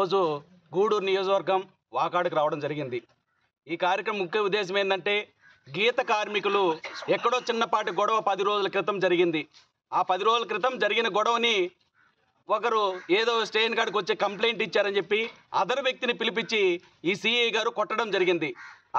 ఈరోజు గూడూరు నియోజకవర్గం వాకాడుకు రావడం జరిగింది. ఈ కార్యక్రమం ముఖ్య ఉద్దేశం ఏంటంటే గీత కార్మికులు ఎక్కడో చిన్నపాటి గొడవ 10 రోజుల క్రితం జరిగింది. ఆ 10 రోజుల క్రితం జరిగిన గొడవని ఒకరు ఏదో స్టేషన్ కాడికి వచ్చి కంప్లైంట్ ఇచ్చారని చెప్పి అదర్ వ్యక్తిని పిలిపించి ఈ సిఐ గారు కొట్టడం జరిగింది.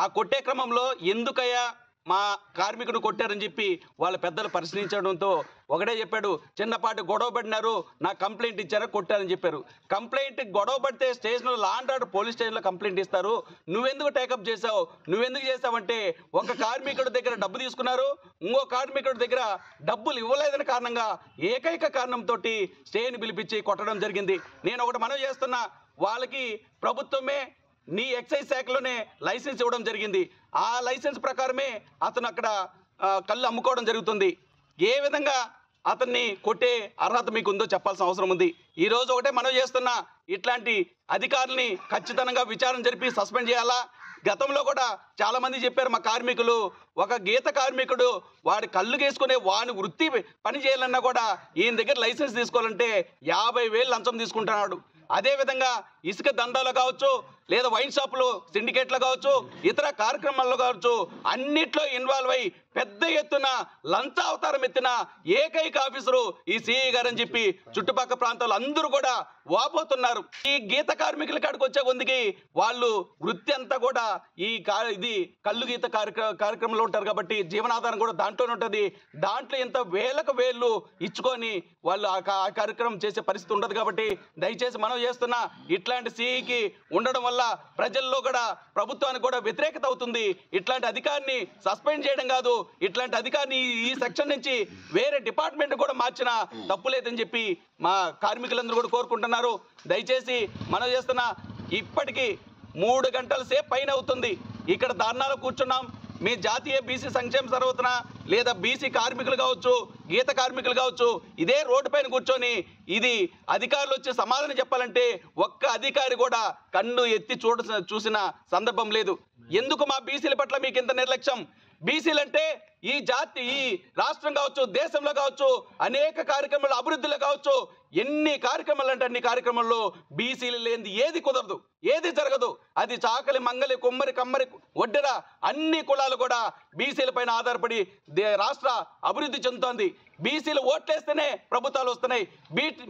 ఆ కొట్టే క్రమంలో ఎందుకయ్యా మా కార్మికుడు కొట్టారని చెప్పి వాళ్ళ పెద్దలు పరిశీలించడంతో ఒకటే చెప్పాడు, చిన్నపాటి గొడవ పడినారు, నాకు కంప్లైంట్ ఇచ్చారు, కొట్టారని చెప్పారు. కంప్లైంట్ గొడవ పడితే స్టేషన్లో లా అండ్ ఆర్డర్ పోలీస్ స్టేషన్లో కంప్లైంట్ ఇస్తారు. నువ్వెందుకు టేకప్ చేసావు, నువ్వెందుకు చేసావంటే ఒక కార్మికుడి దగ్గర డబ్బు తీసుకున్నారు, ఇంకో కార్మికుడి దగ్గర డబ్బులు ఇవ్వలేదని కారణంగా ఏకైక కారణంతో స్టేని పిలిపించి కొట్టడం జరిగింది. నేను ఒకటి మనవి చేస్తున్నా, వాళ్ళకి ప్రభుత్వమే నీ ఎక్సైజ్ శాఖలోనే లైసెన్స్ ఇవ్వడం జరిగింది. ఆ లైసెన్స్ ప్రకారమే అతను అక్కడ కళ్ళు అమ్ముకోవడం జరుగుతుంది. ఏ విధంగా అతన్ని కొట్టే అర్హత మీకు ఉందో చెప్పాల్సిన అవసరం ఉంది. ఈరోజు ఒకటే మనం చేస్తున్న ఇట్లాంటి అధికారుల్ని ఖచ్చితంగా విచారణ జరిపి సస్పెండ్ చేయాలా. గతంలో కూడా చాలామంది చెప్పారు, మా కార్మికులు ఒక గీత కార్మికుడు వాడి కళ్ళు గేసుకునే వాని వృత్తి పని చేయాలన్నా కూడా ఈయన దగ్గర లైసెన్స్ తీసుకోవాలంటే 50,000 లంచం తీసుకుంటున్నాడు. అదేవిధంగా ఇసుక దందాలు కావచ్చు, లేదా వైన్ షాపులు సిండికేట్లు కావచ్చు, ఇతర కార్యక్రమాల్లో కావచ్చు, అన్నిట్లో ఇన్వాల్వ్ అయ్యి పెద్ద ఎత్తున లంచ అవతారం ఎత్తిన ఏకైక ఆఫీసరు ఈ సిఐ గారు అని చెప్పి చుట్టుపక్కల ప్రాంతాలు అందరూ కూడా వాపోతున్నారు. ఈ గీత కార్మికుల కాడికి వచ్చే కొందికి వాళ్ళు వృత్తి అంతా కూడా ఇది కళ్ళు గీత కార్యక్రమంలో ఉంటారు కాబట్టి జీవనాధారం కూడా దాంట్లోనే ఉంటుంది. దాంట్లో ఇంత వేలకు వేళ్ళు ఇచ్చుకొని వాళ్ళు ఆ కార్యక్రమం చేసే పరిస్థితి ఉండదు. కాబట్టి దయచేసి మనం చేస్తున్న ఇట్లాంటి సిఐకి ఉండడం వల్ల ప్రజల్లో కూడా ప్రభుత్వానికి కూడా వ్యతిరేకత అవుతుంది. ఇట్లాంటి అధికారిని సస్పెండ్ చేయడం కాదు, ఇట్లాంటి అధికారిని ఈ సెక్షన్ నుంచి వేరే డిపార్ట్మెంట్ కూడా మార్చిన తప్పు లేదని చెప్పి మా కార్మికులందరూ కూడా కోరుకుంటున్నారు. దయచేసి మనం చేస్తున్న ఇప్పటికీ 3 గంటల సేపు పైన అవుతుంది ఇక్కడ ధర్నాలో కూర్చున్నాం. మీ జాతీయ బీసీ సంక్షేమ సర్వతన లేదా బీసీ కార్మికులు కావచ్చు, గీత కార్మికులు కావచ్చు, ఇదే రోడ్డు పైన కూర్చొని ఇది అధికారులు వచ్చి సమాధానం చెప్పాలంటే ఒక్క అధికారి కూడా కన్ను ఎత్తి చూసిన సందర్భం లేదు. ఎందుకు మా బీసీల పట్ల మీకు ఇంత నిర్లక్ష్యం? బీసీలు అంటే ఈ రాష్ట్రం కావచ్చు, దేశంలో కావచ్చు, అనేక కార్యక్రమాలు అభివృద్ధిలో కావచ్చు, ఎన్ని కార్యక్రమాలు అంటే అన్ని కార్యక్రమాల్లో బీసీలు లేనిది ఏది కుదరదు, ఏది జరగదు. అది చాకలి, మంగలి, కుమ్మరి, కమ్మరి, ఒడ్డెర అన్ని కులాలు కూడా బీసీల పైన ఆధారపడి రాష్ట్ర అభివృద్ధి చెందుతోంది. బీసీలు ఓట్లేస్తేనే ప్రభుత్వాలు వస్తున్నాయి,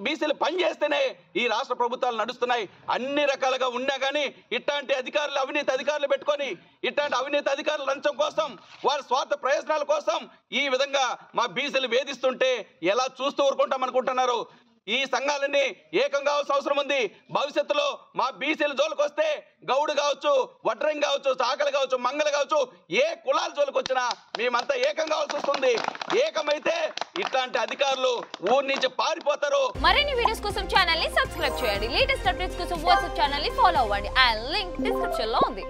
బీసీలు పనిచేస్తేనే ఈ రాష్ట్ర ప్రభుత్వాలు నడుస్తున్నాయి. అన్ని రకాలుగా ఉన్నా కానీ ఇట్లాంటి అధికారులు, అవినీతి అధికారులు పెట్టుకొని ఇట్లాంటి అవినీతి అధికారులు లంచం కోసం, వారి స్వార్థ ప్రయోజనాల కోసం ఈ విధంగా మా బీసీలు వేధిస్తుంటే ఎలా చూస్తూ ఊరుకుంటాం అనుకుంటున్నారు? ఈ సంఘాలన్నీ ఏకం కావాల్సిన అవసరం ఉంది. భవిష్యత్తులో మా బీసీల జోలికి వస్తే గౌడు కావచ్చు, వడ్రంగి కావచ్చు, చాకలి కావచ్చు, మంగళ కావచ్చు, ఏ కులాల జోలికి వచ్చినా మేమంతా ఏకం కావాల్సి వస్తుంది. ఏకమైతే ఇట్లాంటి అధికారులు ఊరి నుంచి పారిపోతారు. మరిన్ని వీడియోస్ కోసం ఛానల్ ని సబ్స్క్రైబ్ చేయండి. లేటెస్ట్ అప్డేట్స్ కోసం వాట్సాప్ ఛానల్ ని ఫాలో అవ్వండి. ఆ లింక్ డిస్క్రిప్షన్ లో ఉంది.